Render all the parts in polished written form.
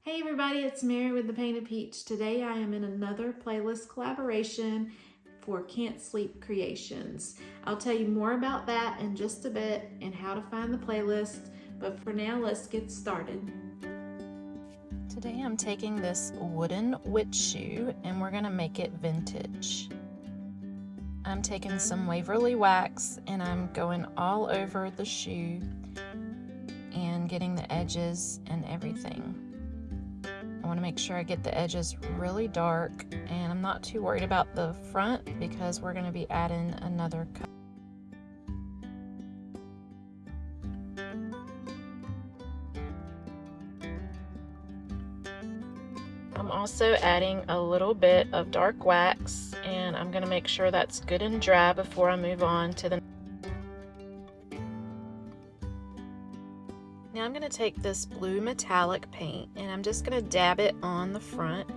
Hey everybody, it's Mary with the Painted Peach. Today I am in another playlist collaboration for Can't Sleep Creations. I'll tell you more about that in just a bit and how to find the playlist, but for now let's get started. Today I'm taking this wooden witch shoe and we're gonna make it vintage. I'm taking some Waverly wax and I'm going all over the shoe and getting the edges and everything. I want to make sure I get the edges really dark, and I'm not too worried about the front because we're going to be adding another color. I'm also adding a little bit of dark wax, and I'm going to make sure that's good and dry before I move on to the. Now I'm going to take this blue metallic paint and I'm just going to dab it on the front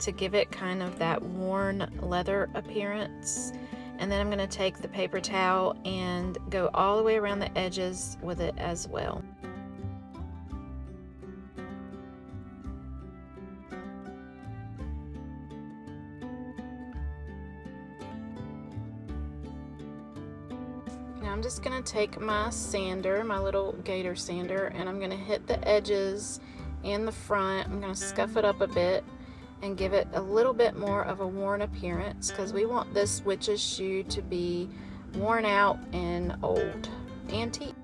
to give it kind of that worn leather appearance. And then I'm going to take the paper towel and go all the way around the edges with it as well. Now I'm just going to take my sander, my little gator sander, and I'm going to hit the edges and the front. I'm going to scuff it up a bit and give it a little bit more of a worn appearance because we want this witch's shoe to be worn out and old, antique.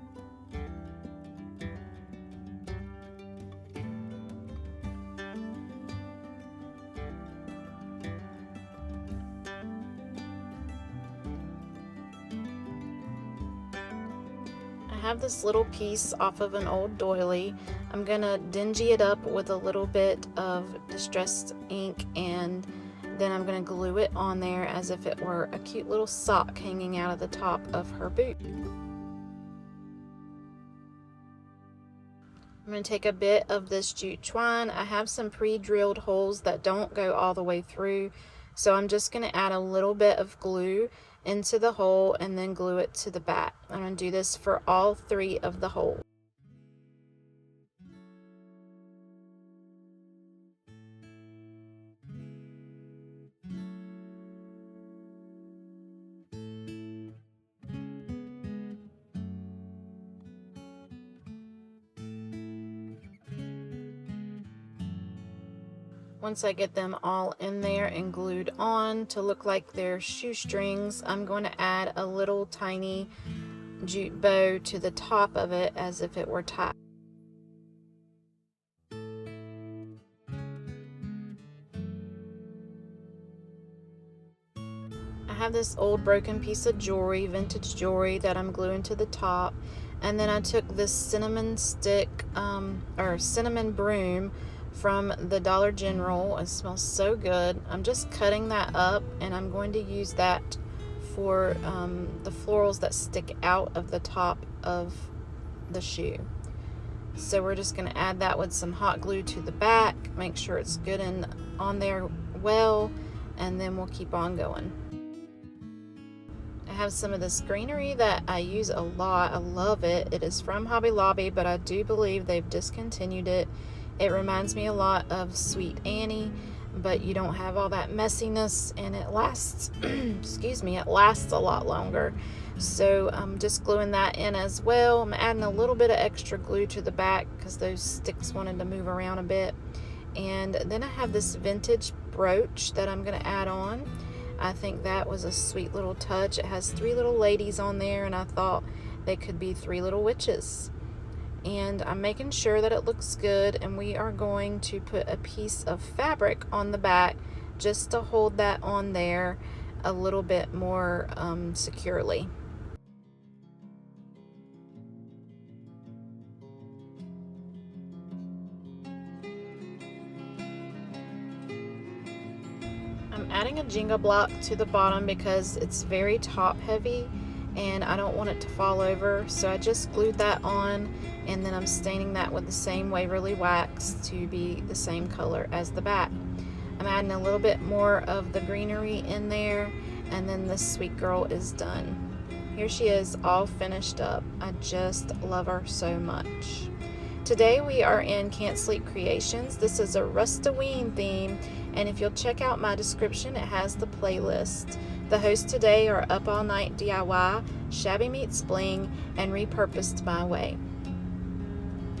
I have this little piece off of an old doily. I'm gonna dingy it up with a little bit of distressed ink, and then I'm gonna glue it on there as if it were a cute little sock hanging out of the top of her boot. I'm going to take a bit of this jute twine. I have some pre-drilled holes that don't go all the way through, so I'm just going to add a little bit of glue into the hole and then glue it to the back. I'm going to do this for all 3 of the holes. Once I get them all in there and glued on to look like they're shoestrings, I'm going to add a little tiny jute bow to the top of it as if it were tied. I have this old broken piece of jewelry, vintage jewelry, that I'm gluing to the top, and then I took this cinnamon stick or cinnamon broom from the Dollar General. It smells so good. I'm just cutting that up and I'm going to use that for the florals that stick out of the top of the shoe. So we're just going to add that with some hot glue to the back, make sure it's good and on there well, and then we'll keep on going. I have some of this greenery that I use a lot. I love it. It is from Hobby Lobby, but I do believe they've discontinued it. It reminds me a lot of Sweet Annie, but you don't have all that messiness, and it lasts, excuse me, it lasts a lot longer. So I'm just gluing that in as well. I'm adding a little bit of extra glue to the back because those sticks wanted to move around a bit. And then I have this vintage brooch that I'm going to add on. I think that was a sweet little touch. It has 3 little ladies on there, and I thought they could be 3 little witches. And I'm making sure that it looks good, and we are going to put a piece of fabric on the back just to hold that on there a little bit more securely. I'm adding a Jenga block to the bottom because it's very top heavy and I don't want it to fall over, so I just glued that on, and then I'm staining that with the same Waverly wax to be the same color as the back. I'm adding a little bit more of the greenery in there, and then this sweet girl is done. Here she is all finished up. I just love her so much. Today we are in Can't Sleep Creations. This is a Rustoween theme, and if you'll check out my description, it has the playlist. The hosts today are Up All Night DIY, Shabby Meets Bling, and Repurposed My Way.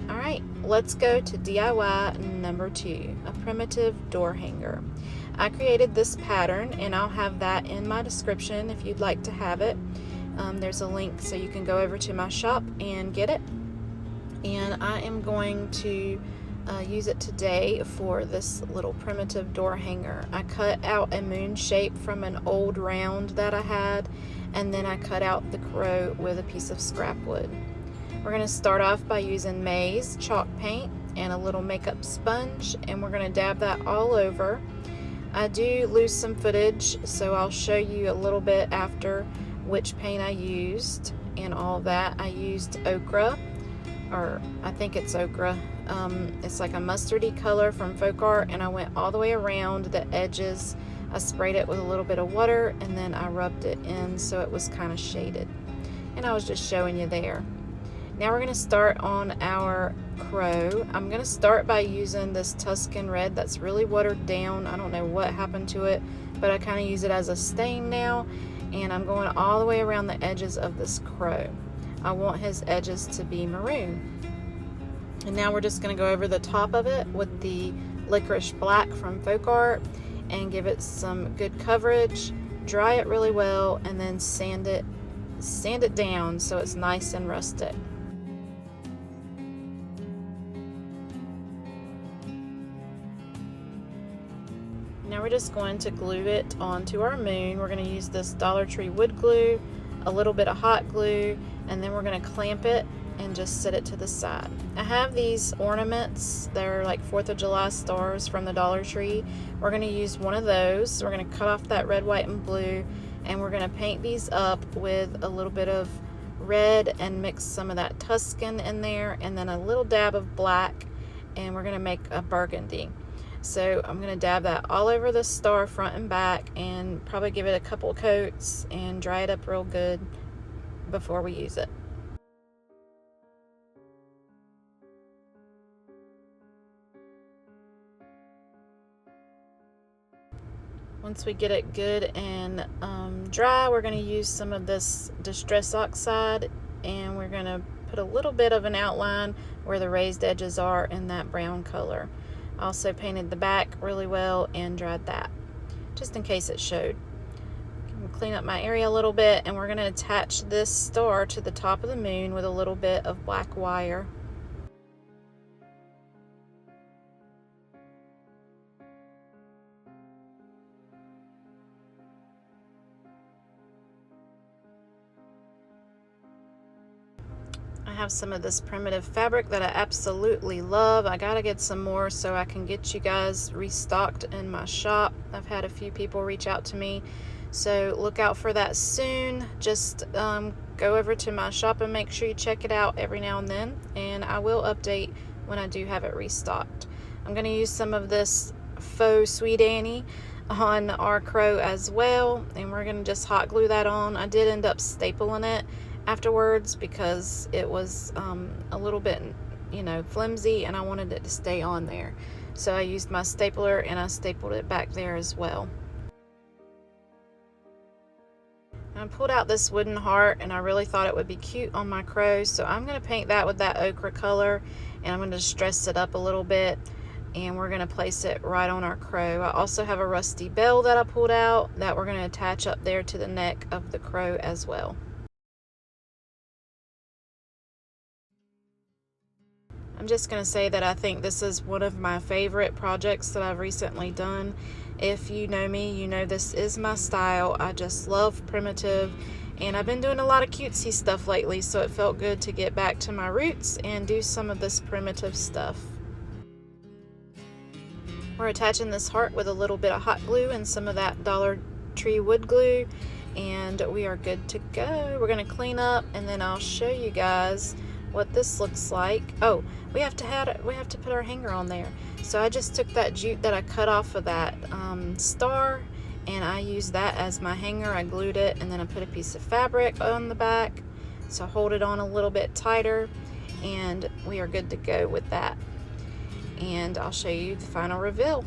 Alright, let's go to DIY number 2, a primitive door hanger. I created this pattern, and I'll have that in my description if you'd like to have it. There's a link so you can go over to my shop and get it. And I am going to use it today for this little primitive door hanger. I cut out a moon shape from an old round that I had, and then I cut out the crow with a piece of scrap wood. We're going to start off by using maize, chalk paint, and a little makeup sponge, and we're going to dab that all over. I do lose some footage, so I'll show you a little bit after which paint I used and all that. I used ochre, or I think it's ochre. It's like a mustardy color from Folk Art, and I went all the way around the edges. I sprayed it with a little bit of water, and then I rubbed it in so it was kind of shaded. And I was just showing you there. Now we're going to start on our crow. I'm going to start by using this Tuscan red that's really watered down. I don't know what happened to it, but I kind of use it as a stain now. And I'm going all the way around the edges of this crow. I want his edges to be maroon. And now we're just going to go over the top of it with the licorice black from Folk Art and give it some good coverage, dry it really well, and then sand it down so it's nice and rustic. Now we're just going to glue it onto our moon. We're going to use this Dollar Tree wood glue, a little bit of hot glue, and then we're going to clamp it and just set it to the side. I have these ornaments. They're like 4th of July stars from the Dollar Tree. We're going to use one of those. We're going to cut off that red, white, and blue, and we're going to paint these up with a little bit of red and mix some of that Tuscan in there, and then a little dab of black, and we're going to make a burgundy. So I'm going to dab that all over the star front and back, and probably give it a couple coats and dry it up real good before we use it. Once we get it good and dry, we're going to use some of this Distress Oxide, and we're going to put a little bit of an outline where the raised edges are in that brown color. Also painted the back really well and dried that, just in case it showed. Clean up my area a little bit, and we're going to attach this star to the top of the moon with a little bit of black wire. I have some of this primitive fabric that I absolutely love. I gotta get some more so I can get you guys restocked in my shop. I've had a few people reach out to me, so look out for that soon. Just go over to my shop and make sure you check it out every now and then, and I will update when I do have it restocked. I'm gonna use some of this faux Sweet Annie on our crow as well, and we're gonna just hot glue that on. I did end up stapling it afterwards because it was a little bit, flimsy, and I wanted it to stay on there. So I used my stapler and I stapled it back there as well. I pulled out this wooden heart, and I really thought it would be cute on my crow, so I'm going to paint that with that ochre color, and I'm going to stress it up a little bit, and we're going to place it right on our crow. I also have a rusty bell that I pulled out that we're going to attach up there to the neck of the crow as well. I'm just going to say that I think this is one of my favorite projects that I've recently done. If you know me, you know this is my style. I just love primitive, and I've been doing a lot of cutesy stuff lately, so it felt good to get back to my roots and do some of this primitive stuff. We're attaching this heart with a little bit of hot glue and some of that Dollar Tree wood glue, and we are good to go. We're going to clean up, and then I'll show you guys what this looks like. Oh, we have to put our hanger on there. So I just took that jute that I cut off of that star, and I used that as my hanger. I glued it, and then I put a piece of fabric on the back to hold it on a little bit tighter, and we are good to go with that. And I'll show you the final reveal.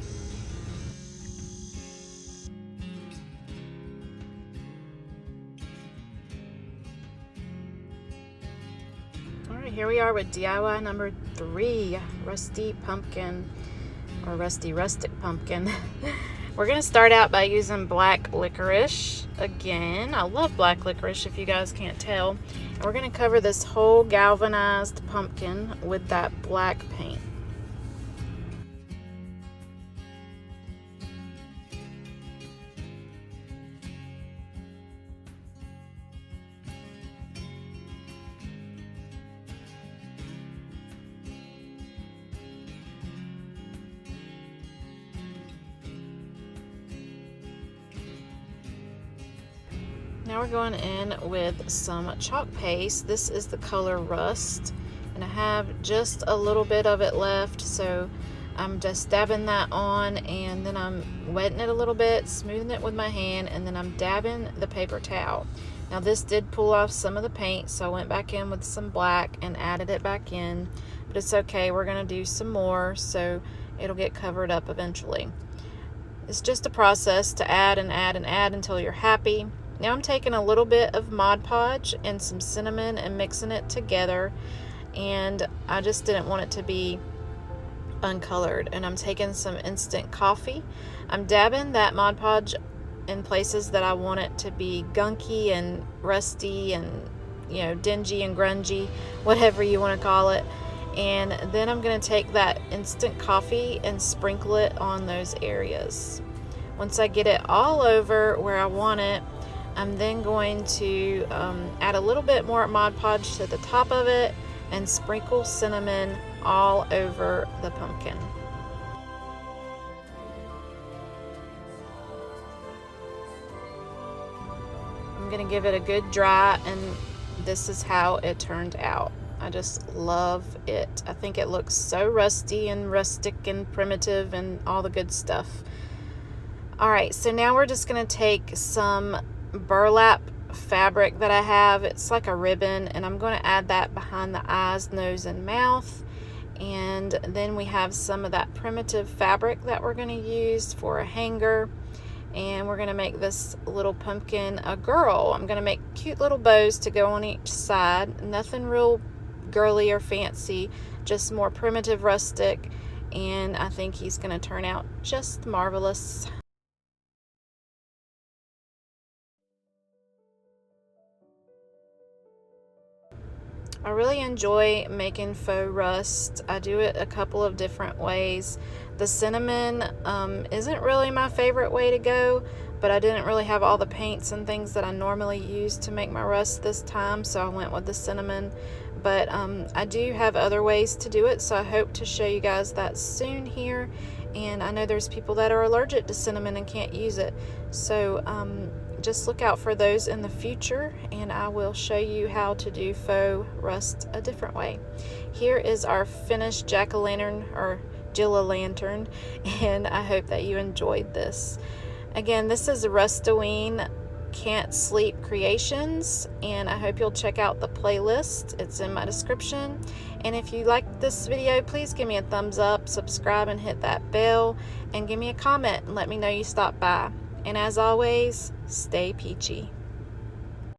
Alright, here we are with DIY number 3, rusty pumpkin, or rusty rustic pumpkin. We're going to start out by using black licorice. Again, I love black licorice if you guys can't tell. And we're going to cover this whole galvanized pumpkin with that black paint. Now we're going in with some chalk paste. This is the color Rust, and I have just a little bit of it left, so I'm just dabbing that on, and then I'm wetting it a little bit, smoothing it with my hand, and then I'm dabbing the paper towel. Now this did pull off some of the paint, so I went back in with some black and added it back in, but it's okay. We're going to do some more, so it'll get covered up eventually. It's just a process to add and add and add until you're happy. Now I'm taking a little bit of Mod Podge and some cinnamon and mixing it together, and I just didn't want it to be uncolored. And I'm taking some instant coffee. I'm dabbing that Mod Podge in places that I want it to be gunky and rusty and, you know, dingy and grungy, whatever you want to call it. And then I'm going to take that instant coffee and sprinkle it on those areas. Once I get it all over where I want it, I'm then going to add a little bit more Mod Podge to the top of it and sprinkle cinnamon all over the pumpkin. I'm going to give it a good dry, and this is how it turned out. I just love it. I think it looks so rusty and rustic and primitive and all the good stuff. Alright, so now we're just going to take some burlap fabric that I have. It's like a ribbon, and I'm going to add that behind the eyes, nose, and mouth. And then we have some of that primitive fabric that we're going to use for a hanger, and we're going to make this little pumpkin a girl. I'm going to make cute little bows to go on each side. Nothing real girly or fancy, just more primitive, rustic, and I think he's going to turn out just marvelous. I really enjoy making faux rust. I do it a couple of different ways. The cinnamon isn't really my favorite way to go, but I didn't really have all the paints and things that I normally use to make my rust this time, so I went with the cinnamon. But I do have other ways to do it, so I hope to show you guys that soon here. And I know there's people that are allergic to cinnamon and can't use it, so just look out for those in the future, and I will show you how to do faux rust a different way. Here is our finished jack-o'-lantern, or Jill-o'-lantern, and I hope that you enjoyed this. Again, this is Rustoween Can't Sleep Creations, and I hope you'll check out the playlist. It's in my description. And if you liked this video, please give me a thumbs up, subscribe, and hit that bell, and give me a comment and let me know you stopped by. And as always, stay peachy.